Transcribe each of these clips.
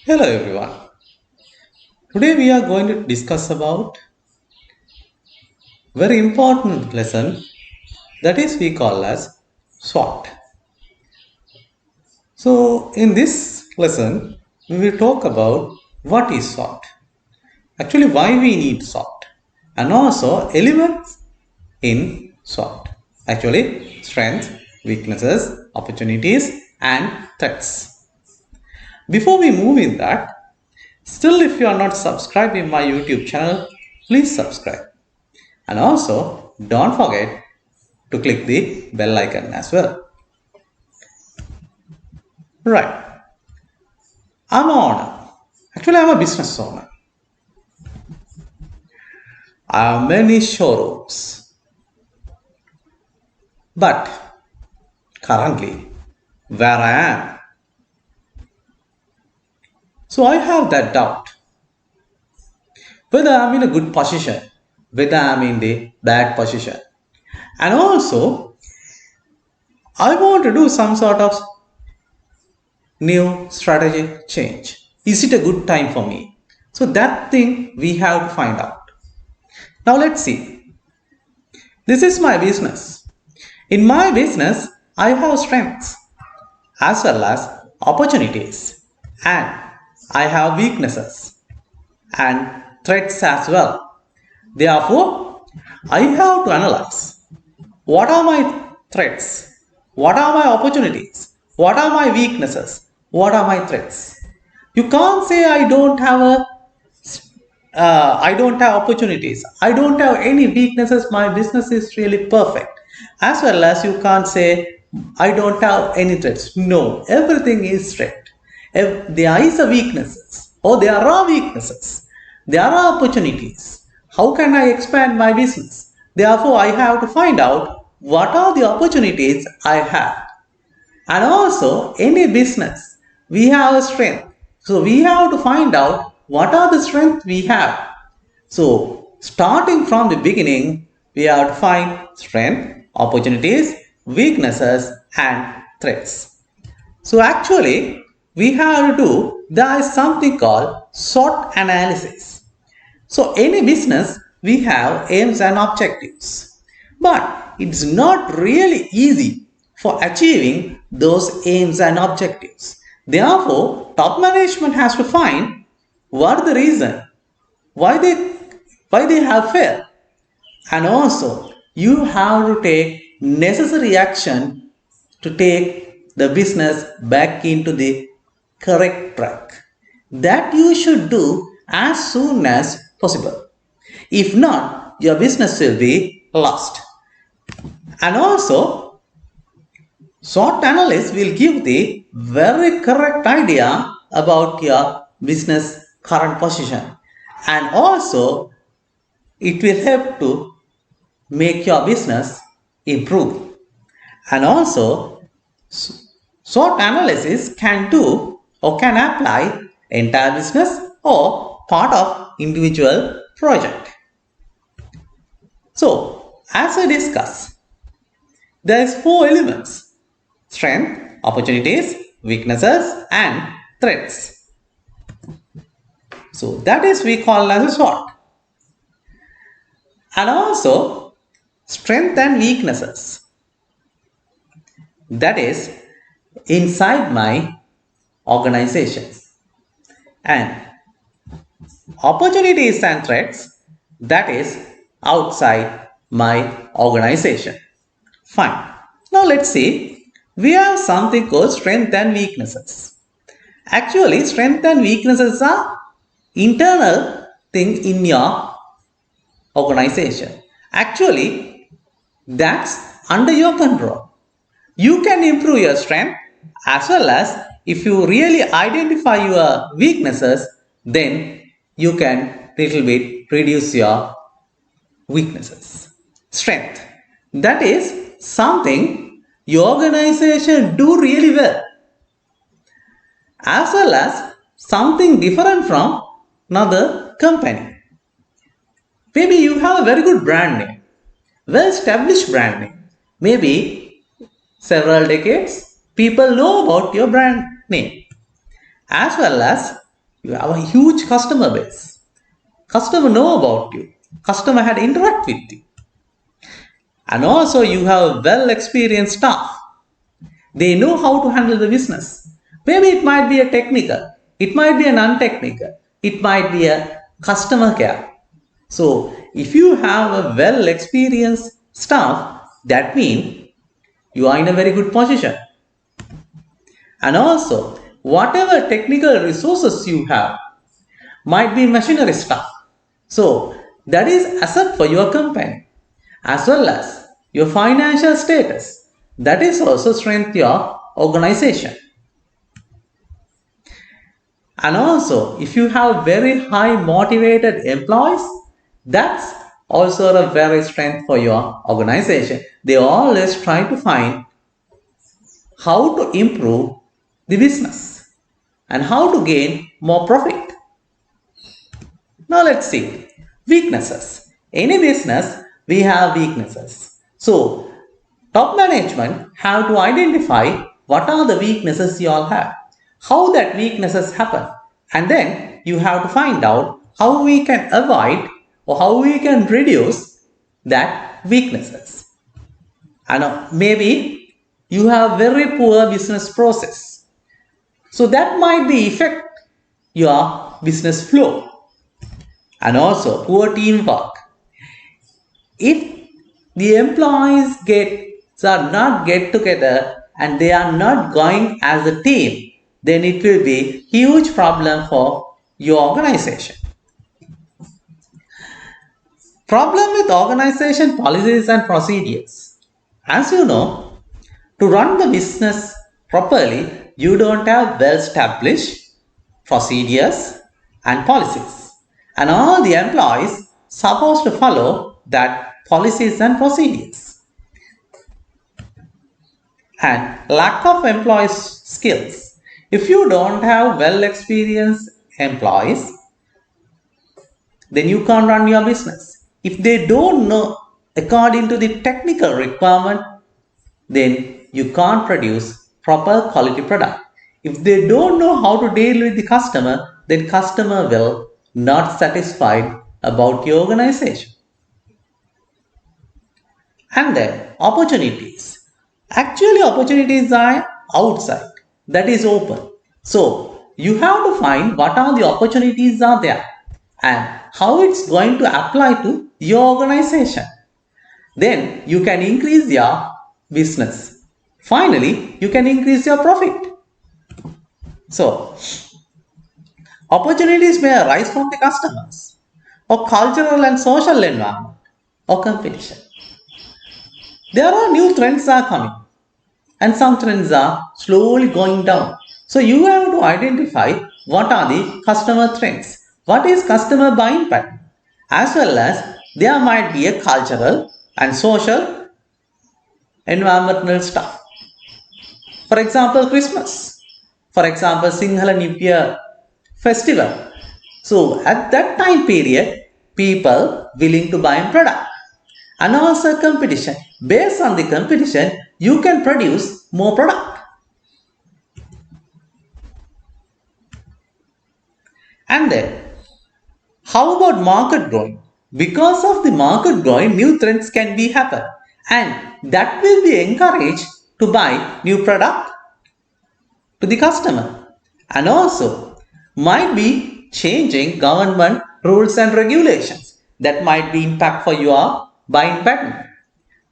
Hello everyone. Today we are going to discuss about very important lesson that is we call as SWOT. So in this lesson we will talk about what is SWOT, actually why we need SWOT, and also elements in SWOT, actually strengths, weaknesses, opportunities and threats. Before we move in that, still if you are not subscribed in my YouTube channel, please subscribe. And also, don't forget to click the bell icon as well. Right. I'm an owner. Actually, I'm a business owner. I have many showrooms. But currently, where I am, so I have that doubt whether I'm in a good position, whether I'm in the bad position. And also, I want to do some sort of new strategic change. Is it a good time for me? So that thing we have to find out. Now let's see. This is my business. In my business, I have strengths as well as opportunities, and I have weaknesses and threats as well. Therefore, I have to analyze what are my threats, what are my opportunities, what are my weaknesses, what are my threats. You can't say I don't have opportunities. I don't have any weaknesses. My business is really perfect. As well as you can't say I don't have any threats. No, everything is threat. If there is a weaknesses or there are weaknesses, there are opportunities. How can I expand my business? Therefore, I have to find out what are the opportunities I have. And also, any business, we have a strength. So we have to find out what are the strengths we have. So starting from the beginning, we have to find strength, opportunities, weaknesses, and threats. So actually, we have to do, there is something called SWOT analysis. So any business, we have aims and objectives. But it's not really easy for achieving those aims and objectives. Therefore, top management has to find what the reason why they have failed, and also you have to take necessary action to take the business back into the correct track. That you should do as soon as possible. If not, your business will be lost. And also, SWOT analyst will give the very correct idea about your business current position, and also it will help to make your business improve. And also, SWOT analysis can do or can apply entire business or part of individual project. So, as I discussed, there is four elements: strength, opportunities, weaknesses, and threats. So that is we call as a SWOT. And also strength and weaknesses. That is inside my organization. And opportunities and threats, that is outside my organization. Fine. Now let's see. We have something called strength and weaknesses. Actually, strength and weaknesses are internal thing in your organization. Actually, that's under your control. You can improve your strength as well as if you really identify your weaknesses, then you can little bit reduce your weaknesses. Strength, that is something your organization do really well, as well as something different from another company. Maybe you have a very good brand name, well established brand name. Maybe several decades people know about your brand name, as well as You have a huge customer base. Customer know about you. Customer had interact with you. And also you have well experienced staff. They know how to handle the business. Maybe it might be a technical, it might be an untechnical, it might be a customer care. So if you have a well experienced staff, that means you are in a very good position. And also, whatever technical resources you have might be machinery stuff. So that is asset for your company as well as your financial status. That is also strength your organization. And also, if you have very high motivated employees, that's also a very strength for your organization. They always try to find how to improve the business and how to gain more profit. Now let's see weaknesses. Any business we have weaknesses. So top management have to identify what are the weaknesses you all have, how that weaknesses happen, and then you have to find out how we can avoid or how we can reduce that weaknesses. And maybe you have very poor business process, so that might be affect your business flow. And also poor teamwork. If the employees are not get together and they are not going as a team, then it will be huge problem for your organization. Problem with organization policies and procedures. As you know, to run the business properly, you don't have well established procedures and policies. And all the employees supposed to follow that policies and procedures. And lack of employees skills. If you don't have well experienced employees, then you can't run your business. If they don't know according to the technical requirement, then you can't produce proper quality product. If they don't know how to deal with the customer, then customer will not satisfied about your organization. And then opportunities. Actually, opportunities are outside, that is open. So you have to find what are the opportunities are there and how it's going to apply to your organization. Then you can increase your business. Finally, you can increase your profit. So opportunities may arise from the customers or cultural and social environment or competition. There are new trends are coming and some trends are slowly going down. So you have to identify what are the customer trends, what is customer buying pattern, as well as there might be a cultural and social environmental stuff. For example, Christmas. For example, Sinhala New Year festival. So at that time period, people willing to buy a product. And also competition. Based on the competition, you can produce more product. And then, how about market growing? Because of the market growing, new trends can be happen. And that will be encouraged to buy new product to the customer. And also, might be changing government rules and regulations that might be impact for your buying pattern.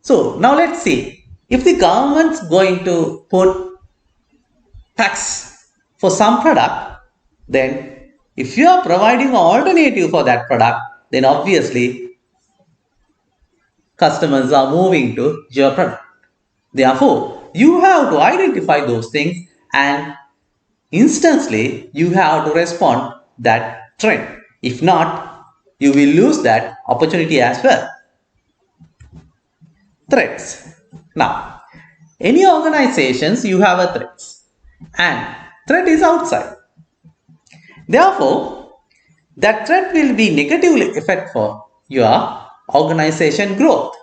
So now let's see if the government's going to put tax for some product, then if you are providing an alternative for that product, then obviously customers are moving to your product. Therefore, you have to identify those things and instantly you have to respond that trend. If not, you will lose that opportunity as well. Threats. Now, any organizations you have a threats and threat is outside. Therefore, that threat will be negatively affect for your organization growth.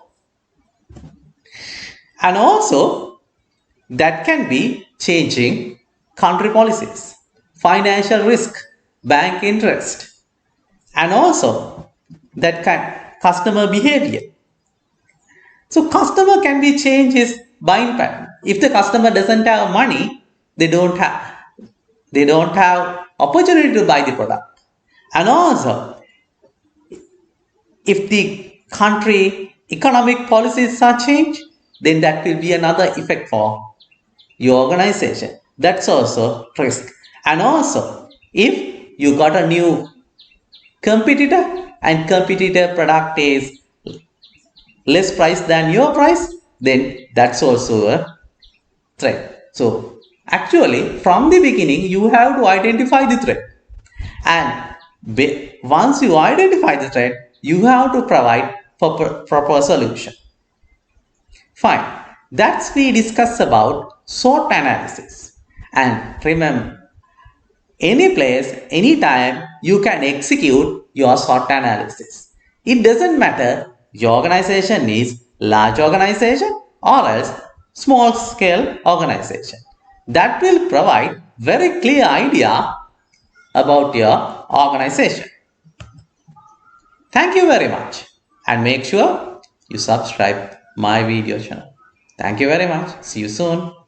And also that can be changing country policies, financial risk, bank interest, and also that customer behavior. So customer can be changed his buying pattern. If the customer doesn't have money, they don't have opportunity to buy the product. And also, if the country economic policies are changed, then that will be another effect for your organization. That's also risk. And also, if you got a new competitor and competitor product is less price than your price, then that's also a threat. So actually, from the beginning, you have to identify the threat. And once you identify the threat, you have to provide proper solution. Fine. That's we discuss about SWOT analysis. And remember, any place, anytime, you can execute your SWOT analysis. It doesn't matter your organization is large organization or else small scale organization. That will provide very clear idea about your organization. Thank you very much and make sure you subscribe my video channel. Thank you very much. See you soon.